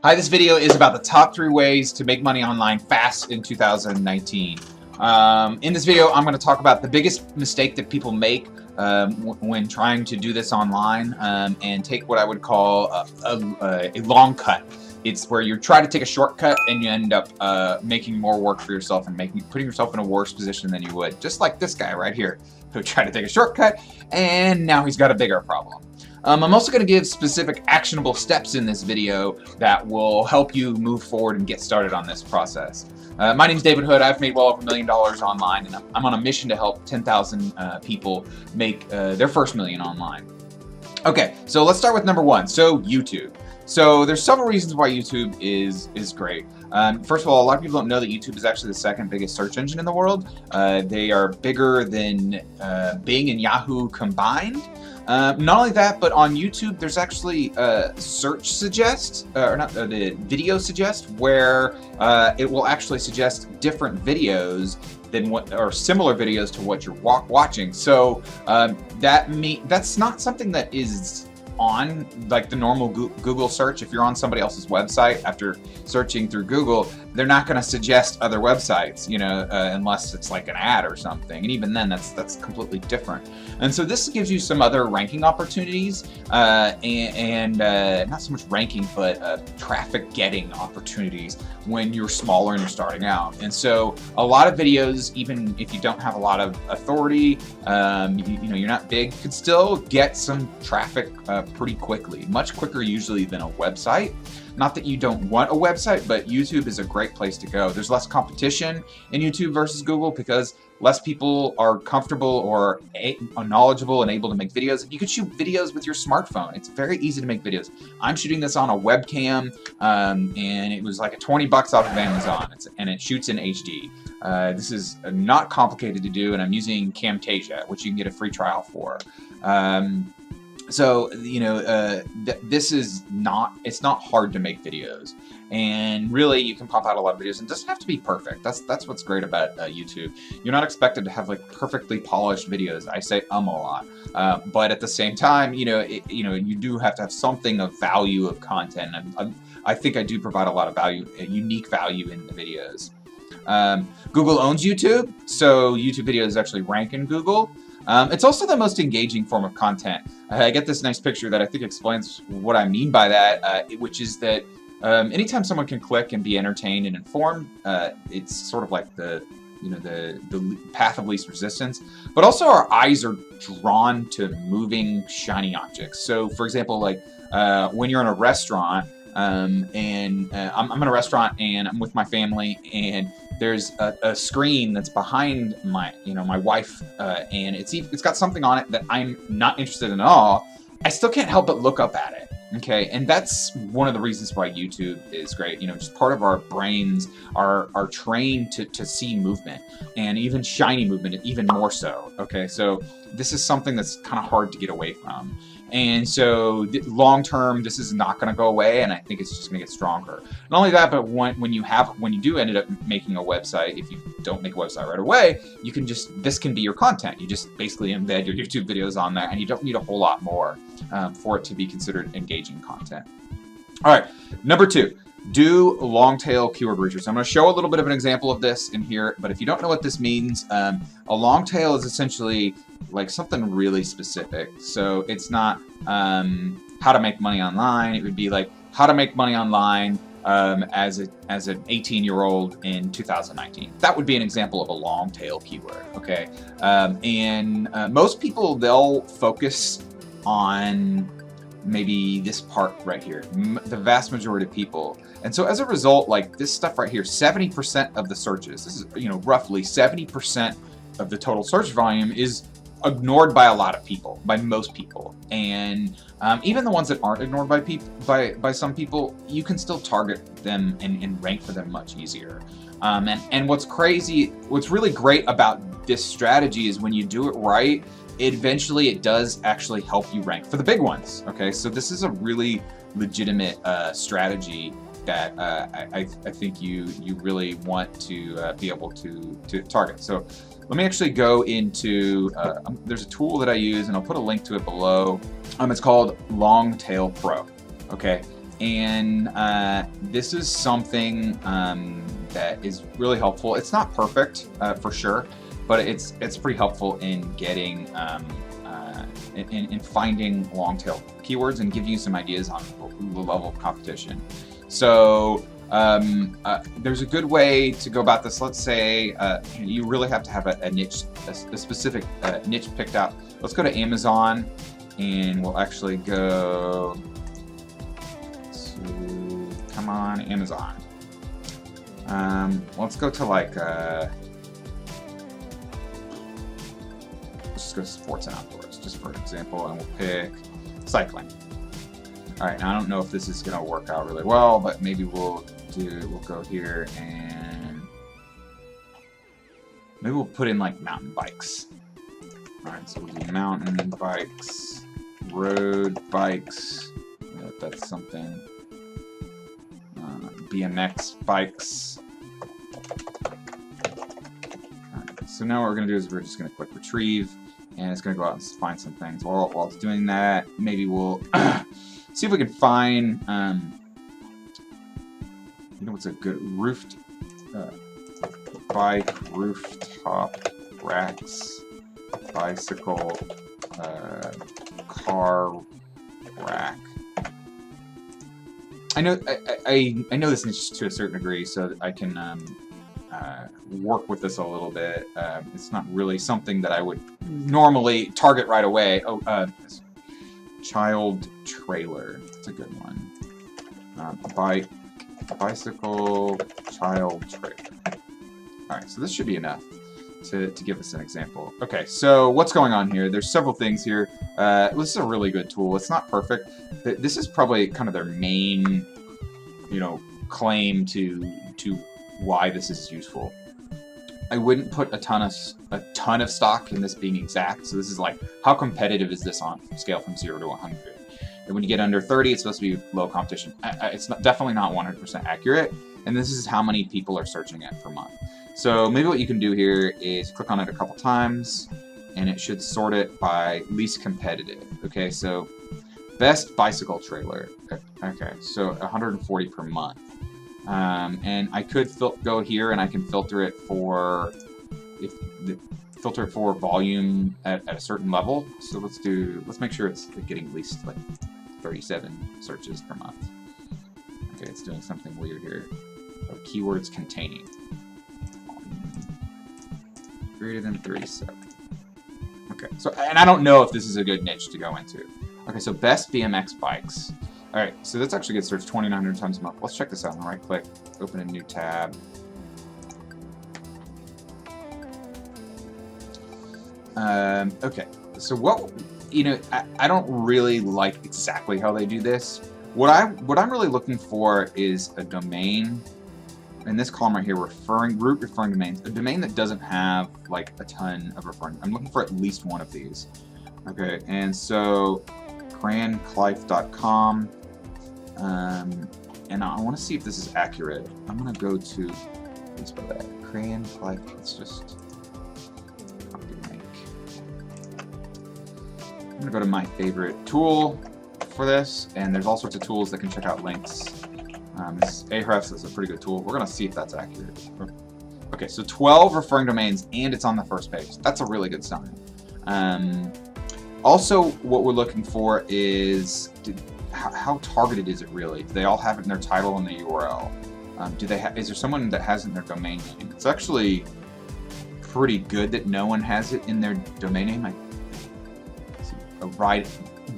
Hi, this video is about the top 3 ways to make money online fast in 2019. In this video, I'm going to talk about the biggest mistake that people make when trying to do this online and take what I would call a long cut. It's where you try to take a shortcut and you end up making more work for yourself and putting yourself in a worse position than you would. Just like this guy right here who tried to take a shortcut and now he's got a bigger problem. I'm also going to give specific actionable steps in this video that will help you move forward and get started on this process. My name is David Hood. I've made well over $1 million online, and I'm on a mission to help 10,000 people make their first million online. Okay, so let's start with number 1. So YouTube. So there's several reasons why YouTube is great. First of all, a lot of people don't know that YouTube is actually the second biggest search engine in the world. They are bigger than Bing and Yahoo combined. Not only that, but on YouTube, there's actually search suggest, the video suggest, where it will actually suggest different videos than or similar videos to what you're watching. So that's not something that is on like the normal Google search. If you're on somebody else's website after searching through Google, they're not going to suggest other websites, unless it's like an ad or something. And even then, that's completely different. And so this gives you some other ranking opportunities, and not so much ranking, but traffic getting opportunities when you're smaller and you're starting out. And so a lot of videos, even if you don't have a lot of authority, you're not big, could still get some traffic pretty quickly, much quicker usually than a website. Not that you don't want a website, but YouTube is a great place to go. There's less competition in YouTube versus Google because less people are comfortable or knowledgeable and able to make videos. You can shoot videos with your smartphone. It's very easy to make videos. I'm shooting this on a webcam, and it was like $20 off of Amazon, and it shoots in HD. This is not complicated to do, and I'm using Camtasia, which you can get a free trial for. So, this is it's not hard to make videos, and really you can pop out a lot of videos, and it doesn't have to be perfect. That's what's great about YouTube. You're not expected to have like perfectly polished videos. I say a lot, but at the same time, you do have to have something of value of content. I think I do provide a lot of value, unique value in the videos. Google owns YouTube, so YouTube videos actually rank in Google. It's also the most engaging form of content. I get this nice picture that I think explains what I mean by that, which is that anytime someone can click and be entertained and informed, it's sort of like the path of least resistance. But also our eyes are drawn to moving, shiny objects. So, for example, like when you're in a restaurant, I'm in a restaurant and I'm with my family, and there's a screen that's behind my wife, and it's got something on it that I'm not interested in at all. I still can't help but look up at it. Okay, and that's one of the reasons why YouTube is great. Just part of our brains are trained to see movement, and even shiny movement, even more so. Okay, so this is something that's kind of hard to get away from. And so long term, this is not going to go away, and I think it's just going to get stronger. Not only that, but when you do end up making a website, if you don't make a website right away, this can be your content. You just basically embed your YouTube videos on there, and you don't need a whole lot more for it to be considered engaging content. All right, number 2. Do long tail keyword research. I'm going to show a little bit of an example of this in here, but if you don't know what this means, a long tail is essentially like something really specific. So it's not how to make money online. It would be like how to make money online as an 18-year-old in 2019. That would be an example of a long tail keyword. Okay, and most people, they'll focus on maybe this part right here, the vast majority of people. And so as a result, like this stuff right here, 70% of the searches, this is, roughly 70% of the total search volume is ignored by a lot of people, by most people. And even the ones that aren't ignored by some people, you can still target them and rank for them much easier. And what's really great about this strategy is when you do it right, eventually it does actually help you rank for the big ones. Okay, so this is a really legitimate strategy that I think you really want to be able to target. So let me actually go into, there's a tool that I use, and I'll put a link to it below. It's called Longtail Pro. Okay, And this is something that is really helpful. It's not perfect for sure, but it's pretty helpful in getting in finding long tail keywords and giving you some ideas on the level of competition. So there's a good way to go about this. Let's say you really have to have a niche, a specific niche picked out. Let's go to Amazon, and we'll actually go to, come on, Amazon. Let's go to like, let's just go to sports and outdoors, just for example, and we'll pick cycling. All right, now I don't know if this is gonna work out really well, but maybe we'll go here and maybe we'll put in like mountain bikes. All right, so we'll do mountain bikes, road bikes, that's something, BMX bikes. All right, so now what we're gonna do is we're just gonna click retrieve, and it's gonna go out and find some things. While it's doing that, maybe we'll see if we can find, you know what's a good roofed bike, rooftop racks, bicycle, car rack. I know this niche to a certain degree, so that I can work with this a little bit. It's not really something that I would normally target right away. Oh, child trailer. That's a good one. Bicycle child trailer. All right, so this should be enough to give us an example. Okay, so what's going on here? There's several things here. This is a really good tool. It's not perfect. This is probably kind of their main, claim to why this is useful. I wouldn't put a ton of stock in this being exact. So this is like, how competitive is this on scale from 0 to 100? And when you get under 30, it's supposed to be low competition. It's definitely not 100% accurate. And this is how many people are searching it per month. So maybe what you can do here is click on it a couple times, and it should sort it by least competitive. Okay, so best bicycle trailer. Okay, so 140 per month. And I could go here and I can filter it for volume at a certain level. So let's make sure it's getting at least like 37 searches per month. Okay, it's doing something weird here. Oh, keywords containing greater than 37. Okay, so, and I don't know if this is a good niche to go into. Okay, so best BMX bikes. All right, so that's actually gets searched 2,900 times a month. Let's check this out. Right click, open a new tab. Okay, so what, I don't really like exactly how they do this. What I'm really looking for is a domain. In this column right here, root referring domains, a domain that doesn't have like a ton of referring. I'm looking for at least one of these. Okay, and so cranclife.com, and I want to see if this is accurate. I'm gonna go to, let's spell that, Cranclife. Let's just copy link. I'm gonna go to my favorite tool for this, and there's all sorts of tools that can check out links. This Ahrefs is a pretty good tool. We're going to see if that's accurate. Okay, so 12 referring domains, and it's on the first page. That's a really good sign. Also, what we're looking for is how targeted is it really? Do they all have it in their title and the URL? Is there someone that has it in their domain name? It's actually pretty good that no one has it in their domain name.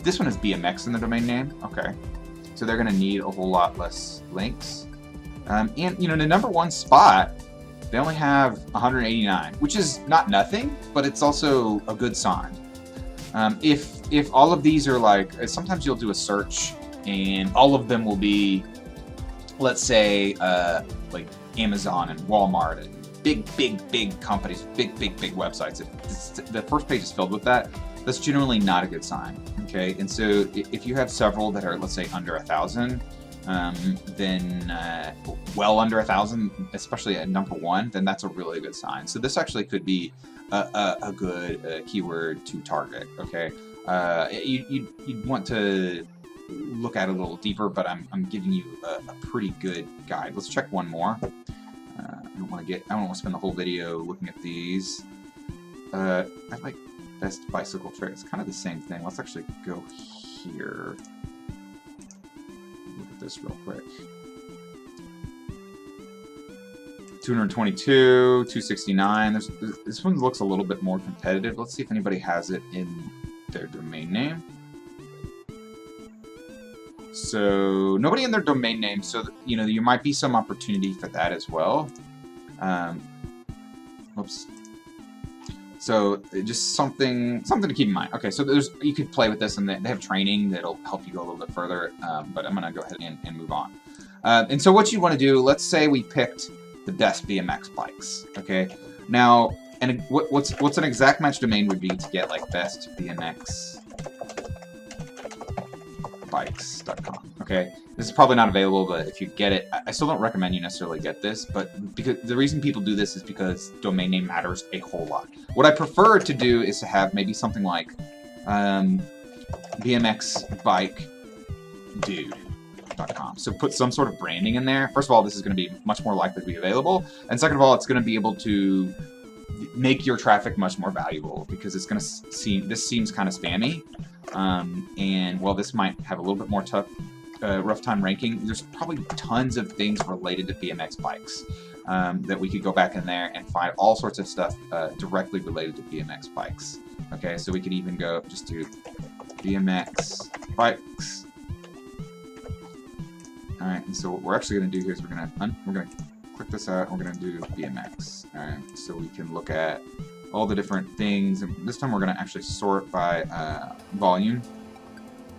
This one has BMX in the domain name. Okay. So they're going to need a whole lot less links. And, the number one spot, they only have 189, which is not nothing, but it's also a good sign. If all of these are like, sometimes you'll do a search and all of them will be, let's say, like Amazon and Walmart and big companies, big websites. If the first page is filled with that, that's generally not a good sign. Okay, and so if you have several that are, let's say, under 1,000, then well under 1,000, especially at number one, then that's a really good sign. So this actually could be a good keyword to target. Okay, you'd want to look at it a little deeper, but I'm giving you a pretty good guide. Let's check one more. I don't want to spend the whole video looking at these. I like best bicycle trick. It's kind of the same thing. Let's actually go here. Look at this real quick. 222, 269. This one looks a little bit more competitive. Let's see if anybody has it in their domain name. So nobody in their domain name. So you know, there might be some opportunity for that as well. Oops. So just something to keep in mind. Okay, so you could play with this, and they have training that'll help you go a little bit further. But I'm gonna go ahead and move on. And so what you want to do? Let's say we picked the best BMX bikes. Okay. Now, and what's an exact match domain would be to get like best BMX bikes.com. Okay, this is probably not available, but if you get it, I still don't recommend you necessarily get this, but because the reason people do this is because domain name matters a whole lot. What I prefer to do is to have maybe something like BMX bike dude.com. So put some sort of branding in there. First of all, this is going to be much more likely to be available, and second of all, it's going to be able to make your traffic much more valuable, because it's going to seems kind of spammy. And while this might have a little bit more rough time ranking, there's probably tons of things related to BMX bikes that we could go back in there and find all sorts of stuff directly related to BMX bikes. Okay, so we could even go just to BMX bikes. All right, and so what we're actually going to do here is we're going to click this out. And we're going to do BMX. All right, so we can look at all the different things, and this time we're going to actually sort by volume,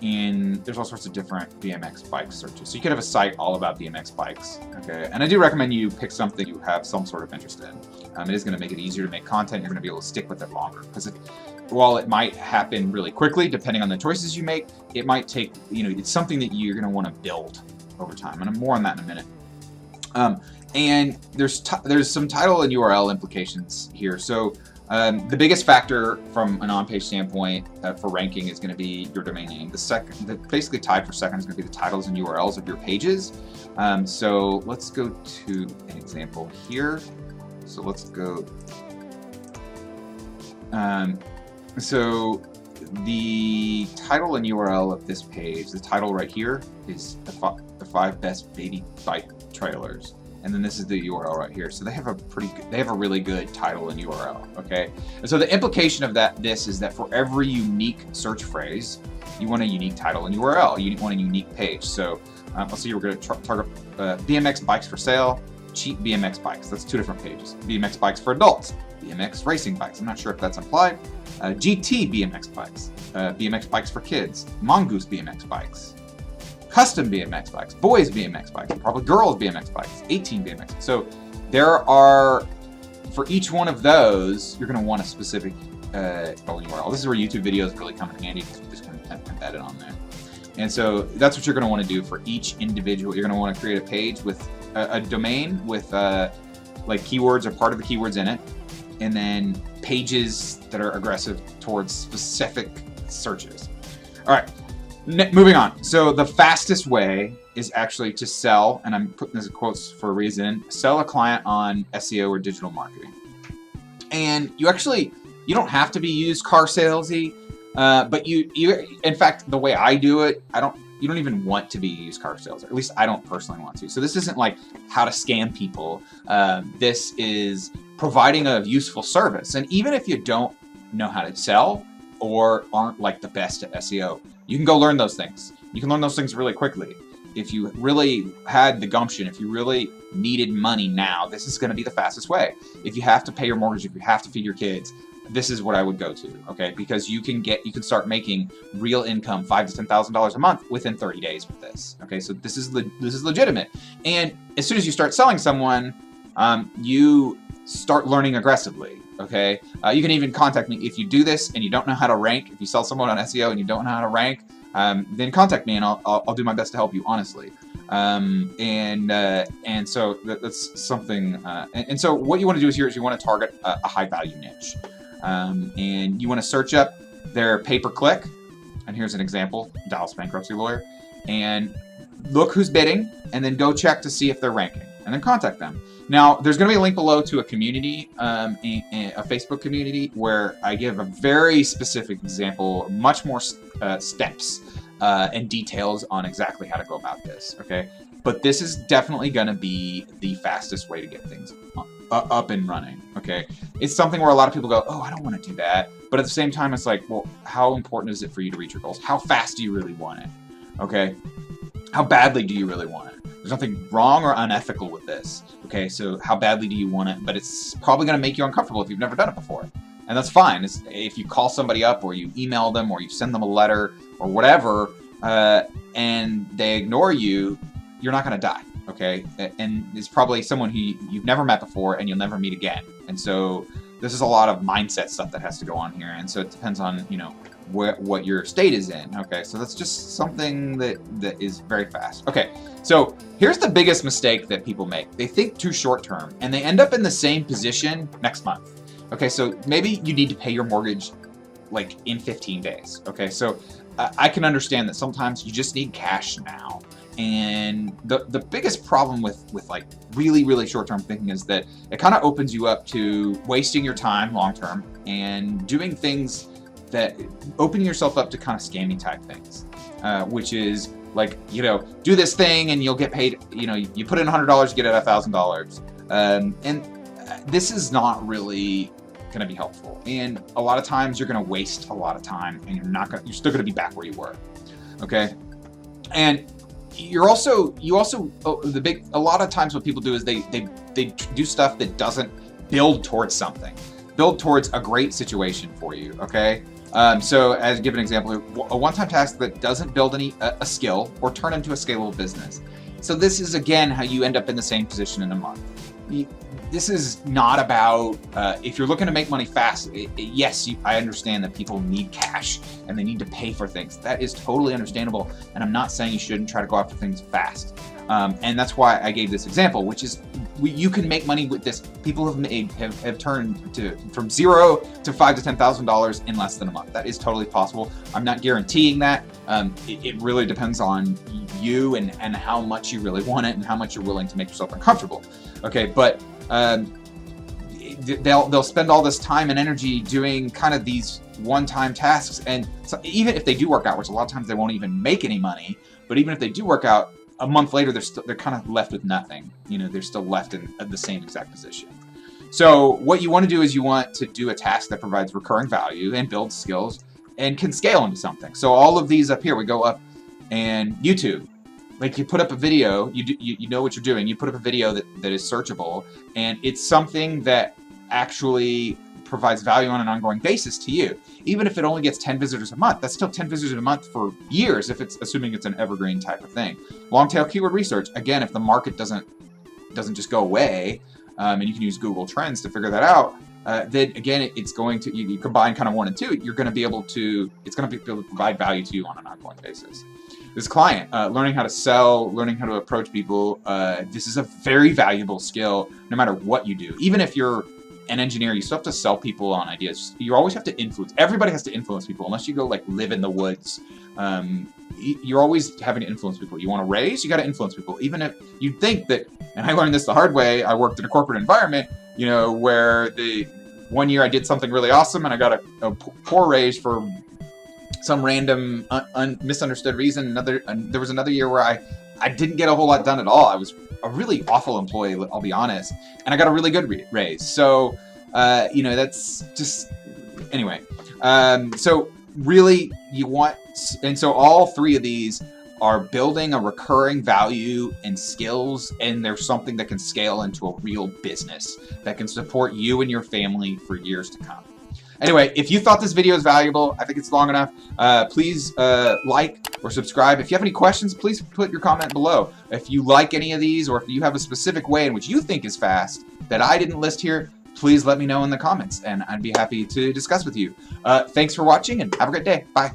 and there's all sorts of different BMX bike searches. So you could have a site all about BMX bikes, okay? And I do recommend you pick something you have some sort of interest in. It is going to make it easier to make content. You're going to be able to stick with it longer, because while it might happen really quickly, depending on the choices you make, it might take, you know, it's something that you're going to want to build over time, and I'm more on that in a minute. And there's some title and URL implications here. So the biggest factor from an on-page standpoint for ranking is going to be your domain name. Basically tied for second is going to be the titles and URLs of your pages. So let's go to an example here. So let's go. So the title and URL of this page, the title right here is the 5 best baby bike trailers. And then this is the URL right here. So they have a really good title and URL, okay? And so the implication of this is that for every unique search phrase, you want a unique title and URL. You want a unique page. So let's see, we're going to target BMX bikes for sale, cheap BMX bikes. That's 2 different pages. BMX bikes for adults, BMX racing bikes. I'm not sure if that's implied. GT BMX bikes, BMX bikes for kids, Mongoose BMX bikes, custom BMX bikes, boys BMX bikes, probably girls BMX bikes, 18 BMX. So there are, for each one of those, you're going to want a specific URL. This is where YouTube videos really come in handy, because you just kind of embed it on there. And so that's what you're going to want to do for each individual. You're going to want to create a page with a domain with like keywords or part of the keywords in it, and then pages that are aggressive towards specific searches. All right. Moving on. So the fastest way is actually to sell, and I'm putting this in quotes for a reason, sell a client on SEO or digital marketing. And you don't have to be used car salesy, but you in fact, the way I do it, you don't even want to be used car sales, or at least I don't personally want to. So this isn't like how to scam people. This is providing a useful service. And even if you don't know how to sell or aren't like the best at SEO, you can go learn those things. You can learn those things really quickly. If you really had the gumption, if you really needed money now, this is going to be the fastest way. If you have to pay your mortgage, if you have to feed your kids, this is what I would go to, okay? Because you can start making real income, $5,000 to $10,000 a month within 30 days with this, okay? So this is legitimate. And as soon as you start selling someone, you start learning aggressively. Okay, you can even contact me if you do this and you don't know how to rank. If you sell someone on SEO and you don't know how to rank, then contact me and I'll do my best to help you, honestly. And so that's something. And so what you want to do is you want to target a high value niche, and you want to search up their pay-per-click. And here's an example: Dallas bankruptcy lawyer. and look who's bidding, and then go check to see if they're ranking, and then contact them. Now, there's going to be a link below to a community, a Facebook community, where I give a very specific example, much more steps and details on exactly how to go about this, okay? But this is definitely going to be the fastest way to get things up and running, okay? It's something where a lot of people go, oh, I don't want to do that. But at the same time, it's like, well, how important is it for you to reach your goals? How fast do you really want it, okay? How badly do you really want it? There's nothing wrong or unethical with this, okay? So how badly do you want it? But it's probably going to make you uncomfortable if you've never done it before. And that's fine. If you call somebody up or you email them or you send them a letter or whatever, and they ignore you, you're not going to die, okay? And it's probably someone who you've never met before and you'll never meet again. And so this is a lot of mindset stuff that has to go on here. And so it depends on, you know, what your state is in, okay? So that's just something that is very fast. Okay, so here's the biggest mistake that people make. They think too short term, and they end up in the same position next month. Okay, so maybe you need to pay your mortgage like in 15 days, okay? So I can understand that sometimes you just need cash now. And the biggest problem with like really short-term thinking is that it kind of opens you up to wasting your time long-term and doing things that open yourself up to kind of scammy type things, which is like, you know, do this thing and you'll get paid, you know, you put in $100, you get it $1,000. And this is not really going to be helpful. And a lot of times you're going to waste a lot of time and you're still going to be back where you were. Okay. And a lot of times what people do is they do stuff that doesn't build towards something, build towards a great situation for you. Okay. So as give an example, a one-time task that doesn't build a skill or turn into a scalable business. So this is again how you end up in the same position in a month. This is not about if you're looking to make money fast. Yes, I understand that people need cash and they need to pay for things. That is totally understandable, and I'm not saying you shouldn't try to go after things fast. And that's why I gave this example, which is you can make money with this. People have turned from $0 to $5,000 to $10,000 in less than a month. That is totally possible. I'm not guaranteeing that. It really depends on you and how much you really want it and how much you're willing to make yourself uncomfortable. Okay, but they'll spend all this time and energy doing kind of these one-time tasks, and so even if they do work out, which a lot of times they won't even make any money, but even if they do work out, a month later they're kind of left with nothing. You know, they're still left in the same exact position. So what you want to do is you want to do a task that provides recurring value and builds skills and can scale into something. So all of these up here, we go up, and YouTube. Like you put up a video, you know what you're doing. You put up a video that is searchable, and it's something that actually provides value on an ongoing basis to you. Even if it only gets 10 visitors a month, that's still 10 visitors a month for years, if it's assuming it's an evergreen type of thing. Long tail keyword research, again, if the market doesn't just go away, and you can use Google Trends to figure that out, then again, it's going to, you combine kind of 1 and 2, it's going to be able to provide value to you on an ongoing basis. This client, learning how to sell, learning how to approach people, this is a very valuable skill no matter what you do. Even if you're an engineer, you still have to sell people on ideas. You always have to influence. Everybody has to influence people unless you go like live in the woods. You're always having to influence people. You want to raise, you got to influence people. Even if you think that, and I learned this the hard way, I worked in a corporate environment, you know, where one year I did something really awesome and I got a poor raise for some random misunderstood reason. There was another year where I didn't get a whole lot done at all. I was a really awful employee, I'll be honest, and I got a really good raise. So, you know, that's just, anyway. So really you want, and so all 3 of these are building a recurring value and skills, and there's something that can scale into a real business that can support you and your family for years to come. Anyway, if you thought this video is valuable, I think it's long enough, please like or subscribe. If you have any questions, please put your comment below. If you like any of these, or if you have a specific way in which you think is fast that I didn't list here, please let me know in the comments, and I'd be happy to discuss with you. Thanks for watching, and have a great day. Bye.